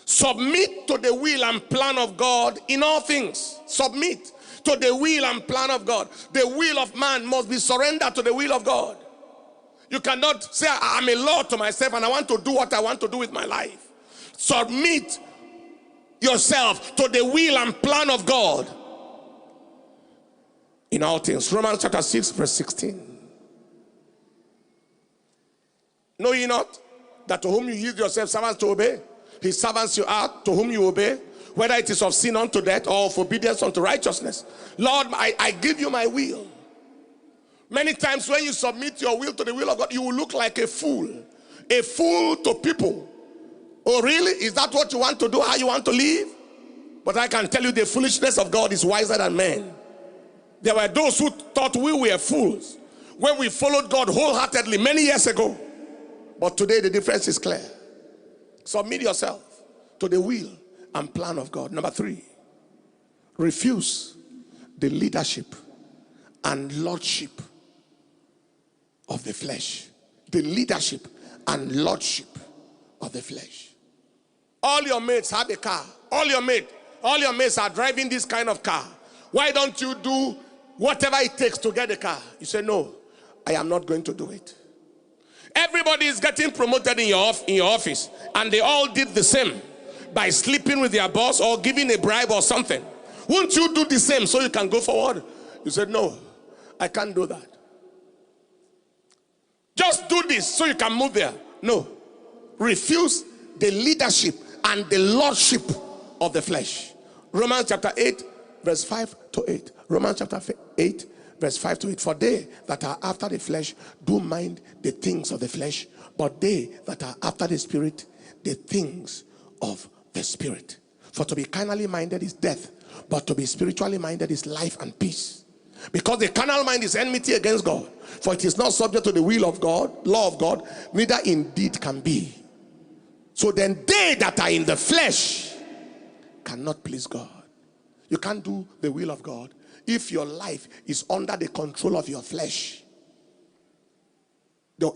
Submit to the will and plan of God in all things. Submit to the will and plan of God. The will of man must be surrendered to the will of God. You cannot say, I'm a lord to myself and I want to do what I want to do with my life. Submit yourself to the will and plan of God in all things. Romans chapter 6 verse 16. Know ye not that to whom you yield yourselves servants to obey, his servants you are, to whom you obey, whether it is of sin unto death or of obedience unto righteousness. Lord, I give you my will. Many times when you submit your will to the will of God, you will look like a fool to people. Oh really? Is that what you want to do? How you want to live? But I can tell you the foolishness of God is wiser than men. There were those who thought we were fools when we followed God wholeheartedly many years ago. But today the difference is clear. Submit yourself to the will and plan of God. Number 3, refuse the leadership and lordship of the flesh. The leadership and lordship of the flesh. All your mates have a car. All your mates are driving this kind of car. Why don't you do whatever it takes to get a car? You say, no, I am not going to do it. Everybody is getting promoted in your office, and they all did the same by sleeping with their boss or giving a bribe or something. Won't you do the same so you can go forward? You said, no, I can't do that. Just do this so you can move there. No. Refuse the leadership and the lordship of the flesh. Romans chapter 8 verse 5 to 8. Romans chapter 8 verse 5 to 8. For they that are after the flesh do mind the things of the flesh, but they that are after the spirit, the things of the spirit. For to be carnally minded is death, but to be spiritually minded is life and peace. Because the carnal mind is enmity against God, for it is not subject to the will of God, law of God, neither indeed can be. So then they that are in the flesh cannot please God. You can't do the will of God if your life is under the control of your flesh.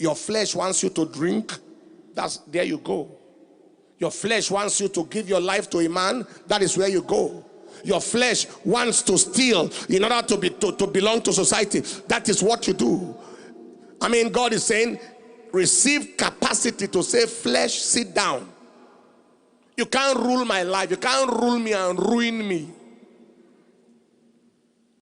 Your flesh wants you to drink, there you go. Your flesh wants you to give your life to a man, that is where you go. Your flesh wants to steal in order to belong to society. That is what you do. I mean, God is saying, receive capacity to say, flesh, sit down. You can't rule my life. You can't rule me and ruin me.